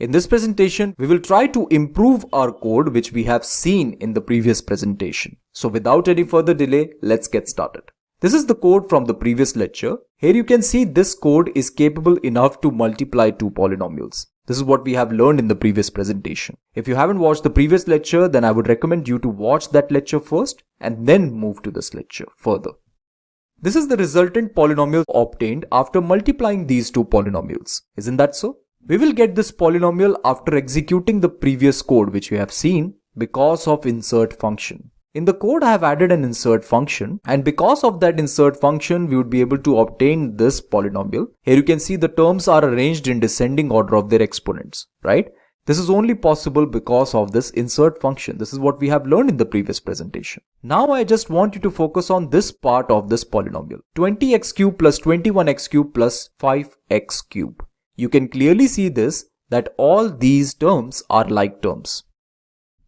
In this presentation, we will try to improve our code which we have seen in the previous presentation. So without any further delay, let's get started. This is the code from the previous lecture. Here you can see this code is capable enough to multiply two polynomials. This is what we have learned in the previous presentation. If you haven't watched the previous lecture, then I would recommend you to watch that lecture first and then move to this lecture further. This is the resultant polynomial obtained after multiplying these two polynomials. Isn't that so? We will get this polynomial after executing the previous code which we have seen because of insert function. In the code, I have added an insert function, and because of that insert function, we would be able to obtain this polynomial. Here you can see the terms are arranged in descending order of their exponents, right? This is only possible because of this insert function. This is what we have learned in the previous presentation. Now I just want you to focus on this part of this polynomial. 20x cube plus 21x cube plus 5x cube. You can clearly see this, that all these terms are like terms.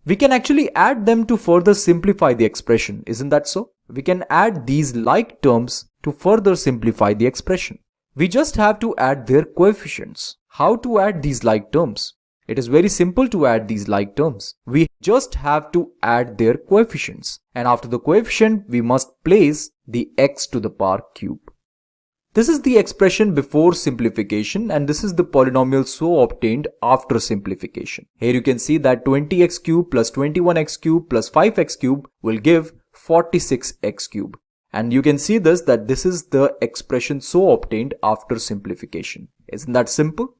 We can actually add them to further simplify the expression, isn't that so? We can add these like terms to further simplify the expression. We just have to add their coefficients. How to add these like terms? It is very simple to add these like terms. We just have to add their coefficients. And after the coefficient, we must place the x to the power cube. This is the expression before simplification, and this is the polynomial so obtained after simplification. Here you can see that 20x cube plus 21x cube plus 5x cube will give 46x cube. And you can see that this is the expression so obtained after simplification. Isn't that simple?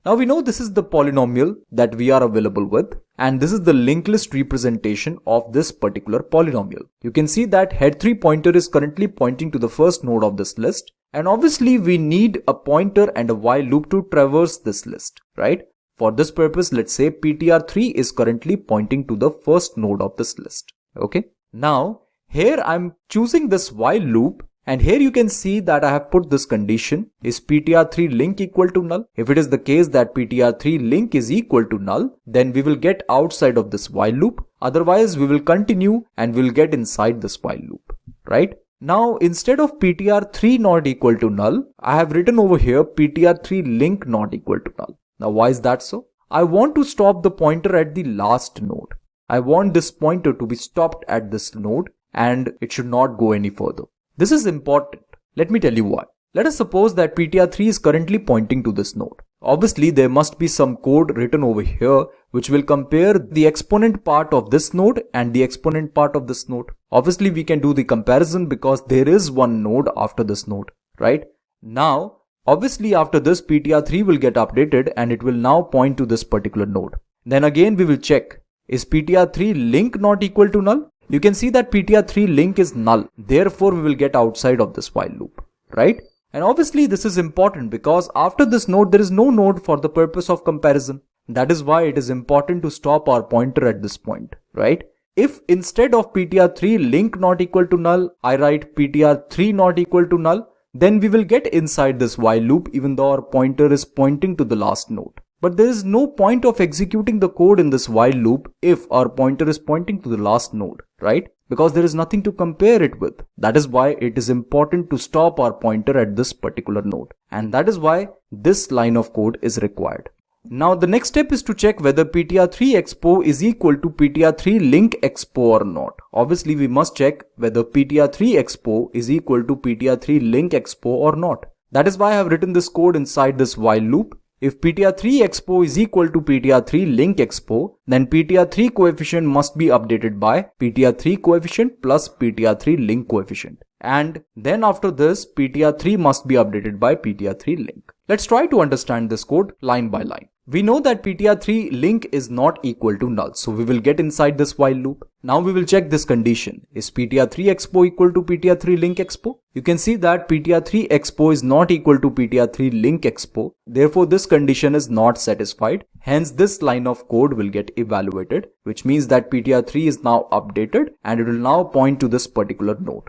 Now we know this is the polynomial that we are available with, and this is the linked list representation of this particular polynomial. You can see that head 3 pointer is currently pointing to the first node of this list, and obviously we need a pointer and a while loop to traverse this list, right? For this purpose, let's say ptr3 is currently pointing to the first node of this list. Okay. Now here I'm choosing this while loop. And here you can see that I have put this condition, is ptr3 link equal to null? If it is the case that ptr3 link is equal to null, then we will get outside of this while loop. Otherwise, we will continue and we'll get inside this while loop, right? Now, instead of ptr3 not equal to null, I have written over here ptr3 link not equal to null. Now, why is that so? I want to stop the pointer at the last node. I want this pointer to be stopped at this node and it should not go any further. This is important. Let me tell you why. Let us suppose that ptr3 is currently pointing to this node. Obviously, there must be some code written over here which will compare the exponent part of this node and the exponent part of this node. Obviously, we can do the comparison because there is one node after this node, right? Now, obviously after this ptr3 will get updated and it will now point to this particular node. Then again we will check, is ptr3 link not equal to null? You can see that ptr3 link is null. Therefore, we will get outside of this while loop, right? And obviously, this is important because after this node, there is no node for the purpose of comparison. That is why it is important to stop our pointer at this point, right? If instead of ptr3 link not equal to null, I write ptr3 not equal to null, then we will get inside this while loop even though our pointer is pointing to the last node. But there is no point of executing the code in this while loop if our pointer is pointing to the last node, right? Because there is nothing to compare it with. That is why it is important to stop our pointer at this particular node. And that is why this line of code is required. Now the next step is to check whether ptr3 expo is equal to ptr3 link expo or not. Obviously we must check whether ptr3 expo is equal to ptr3 link expo or not. That is why I have written this code inside this while loop. If ptr3 expo is equal to ptr3 link expo, then ptr3 coefficient must be updated by ptr3 coefficient plus ptr3 link coefficient. And then after this, ptr3 must be updated by ptr3 link. Let's try to understand this code line by line. We know that ptr3 link is not equal to null, so we will get inside this while loop. Now we will check this condition. Is ptr3 expo equal to ptr3 link expo? You can see that ptr3 expo is not equal to ptr3 link expo. Therefore, this condition is not satisfied. Hence, this line of code will get evaluated, which means that ptr3 is now updated and it will now point to this particular node.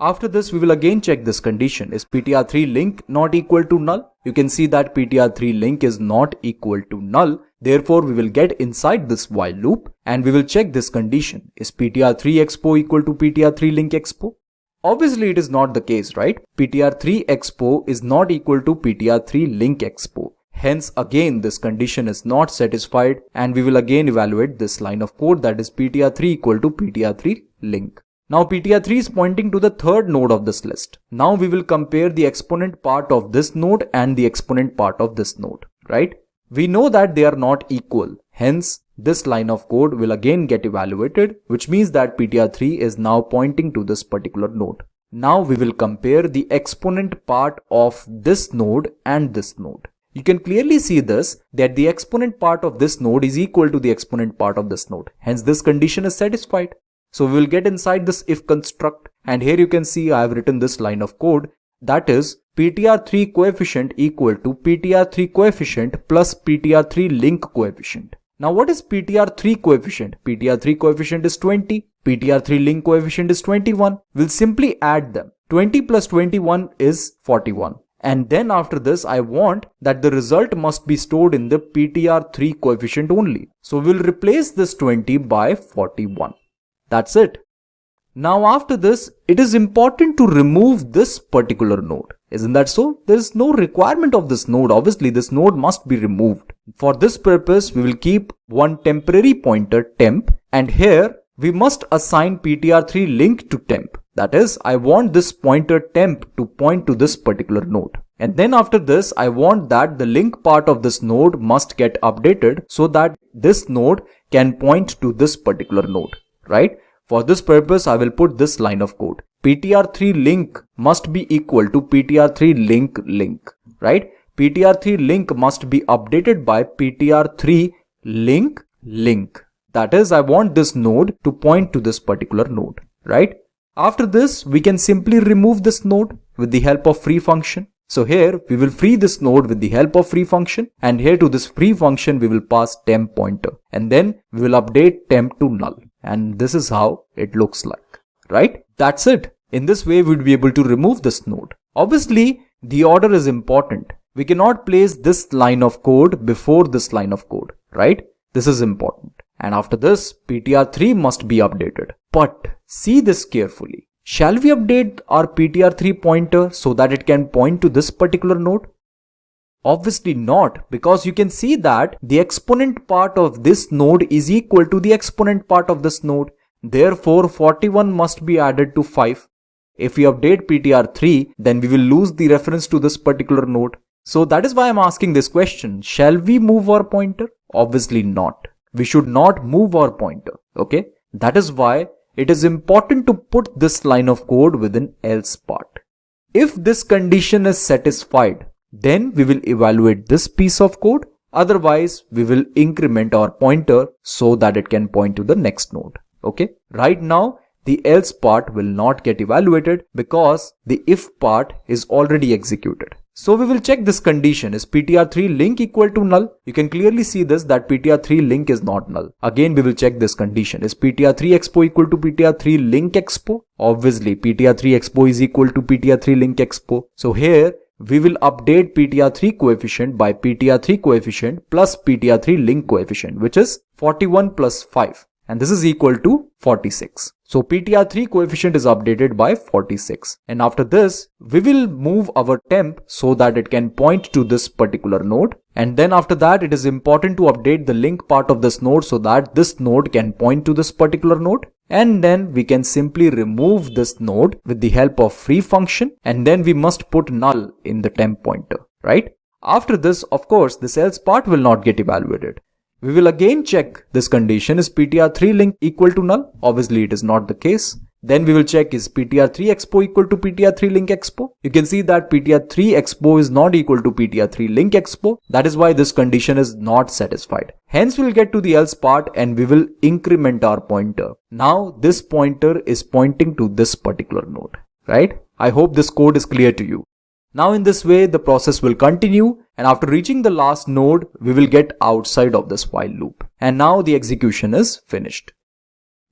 After this, we will again check this condition. Is ptr3 link not equal to null? You can see that ptr3 link is not equal to null. Therefore, we will get inside this while loop and we will check this condition. Is ptr3 expo equal to ptr3 link expo? Obviously, it is not the case, right? ptr3 expo is not equal to ptr3 link expo. Hence again this condition is not satisfied, and we will again evaluate this line of code, that is ptr3 equal to ptr3 link. Now ptr3 is pointing to the third node of this list. Now we will compare the exponent part of this node and the exponent part of this node, right? We know that they are not equal. Hence this line of code will again get evaluated, which means that ptr3 is now pointing to this particular node. Now we will compare the exponent part of this node and this node. You can clearly see this, that the exponent part of this node is equal to the exponent part of this node. Hence this condition is satisfied. So we will get inside this if construct, and here you can see I have written this line of code, that is ptr3 coefficient equal to ptr3 coefficient plus ptr3 link coefficient. Now what is ptr3 coefficient? ptr3 coefficient is 20, ptr3 link coefficient is 21. We'll simply add them. 20 plus 21 is 41. And then after this, I want that the result must be stored in the ptr3 coefficient only. So we'll replace this 20 by 41. That's it. Now after this, it is important to remove this particular node. Isn't that so? There is no requirement of this node. Obviously, this node must be removed. For this purpose, we will keep one temporary pointer temp, and here we must assign ptr3 link to temp. That is, I want this pointer temp to point to this particular node. And then after this, I want that the link part of this node must get updated so that this node can point to this particular node, right? For this purpose, I will put this line of code. ptr3 link must be equal to ptr3 link, right? ptr3 link must be updated by ptr3 link. That is, I want this node to point to this particular node, right? After this, we can simply remove this node with the help of free function. So here we will free this node with the help of free function, and here to this free function we will pass temp pointer, and then we will update temp to null, and this is how it looks like, right? That's it. In this way we would be able to remove this node. Obviously the order is important. We cannot place this line of code before this line of code, right? This is important. And after this, ptr3 must be updated. But see this carefully. Shall we update our ptr3 pointer so that it can point to this particular node? Obviously not, because you can see that the exponent part of this node is equal to the exponent part of this node. Therefore, 41 must be added to 5. If we update ptr3, then we will lose the reference to this particular node. So that is why I am asking this question. Shall we move our pointer? Obviously not. We should not move our pointer. Okay. That is why it is important to put this line of code with an else part. If this condition is satisfied, then we will evaluate this piece of code. Otherwise, we will increment our pointer so that it can point to the next node. Okay. Right now, the else part will not get evaluated because the if part is already executed. So we will check this condition. Is ptr3 link equal to null? You can clearly see this, that ptr3 link is not null. Again, we will check this condition. Is ptr3 expo equal to ptr3 link expo? Obviously, ptr3 expo is equal to ptr3 link expo. So here, we will update ptr3 coefficient by ptr3 coefficient plus ptr3 link coefficient, which is 41 plus 5. And this is equal to 46. So ptr3 coefficient is updated by 46. And after this, we will move our temp so that it can point to this particular node. And then after that, it is important to update the link part of this node so that this node can point to this particular node. And then we can simply remove this node with the help of free function. And then we must put null in the temp pointer, right? After this, of course, this else part will not get evaluated. We will again check this condition. Is ptr3 link equal to null? Obviously it is not the case. Then we will check, is ptr3 expo equal to ptr3 link expo? You can see that ptr3 expo is not equal to ptr3 link expo. That is why this condition is not satisfied. Hence we will get to the else part and we will increment our pointer. Now this pointer is pointing to this particular node, right? I hope this code is clear to you. Now in this way, the process will continue, and after reaching the last node, we will get outside of this while loop. And now the execution is finished.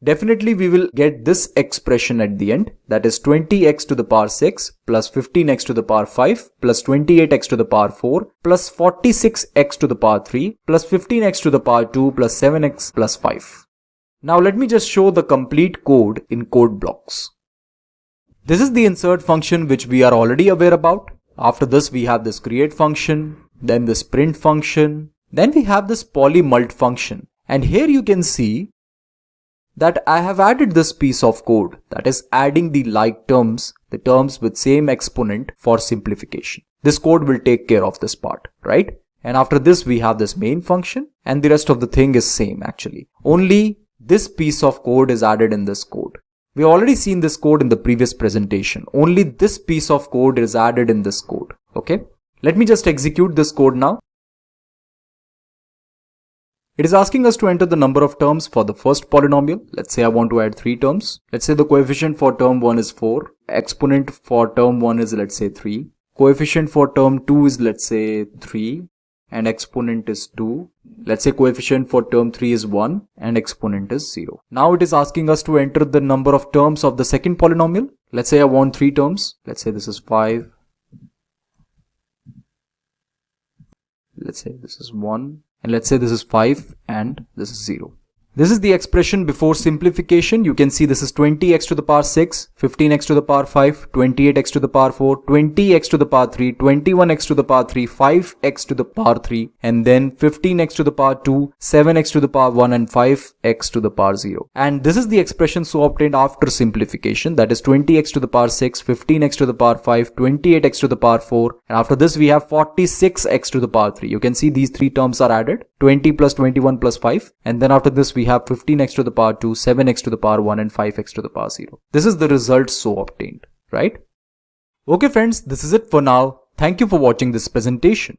Definitely we will get this expression at the end, that is 20x to the power 6 plus 15x to the power 5 plus 28x to the power 4 plus 46x to the power 3 plus 15x to the power 2 plus 7x plus 5. Now let me just show the complete code in code blocks. This is the insert function which we are already aware about. After this we have this create function, then this print function, then we have this polymult function. And here you can see that I have added this piece of code, that is adding the like terms, the terms with same exponent for simplification. This code will take care of this part, right? And after this we have this main function and the rest of the thing is same actually. Only this piece of code is added in this code. We already seen this code in the previous presentation. Only this piece of code is added in this code. Okay. Let me just execute this code now. It is asking us to enter the number of terms for the first polynomial. Let's say I want to add 3 terms. Let's say the coefficient for term 1 is 4. Exponent for term 1 is, let's say, 3. Coefficient for term 2 is, let's say, 3. And exponent is 2. Let's say coefficient for term 3 is 1 and exponent is 0. Now it is asking us to enter the number of terms of the second polynomial. Let's say I want 3 terms. Let's say this is 5. Let's say this is 1. And let's say this is 5 and this is 0. This is the expression before simplification. You can see this is 20x to the power 6, 15x to the power 5, 28x to the power 4, 20x to the power 3, 21x to the power 3, 5x to the power 3, and then 15x to the power 2, 7x to the power 1, and 5x to the power 0. And this is the expression so obtained after simplification, that is 20x to the power 6, 15x to the power 5, 28x to the power 4, and after this we have 46x to the power 3. You can see these 3 terms are added, 20 plus 21 plus 5, and then after this we have 15x to the power 2, 7x to the power 1, and 5x to the power 0. This is the result so obtained, right? Okay friends, this is it for now. Thank you for watching this presentation.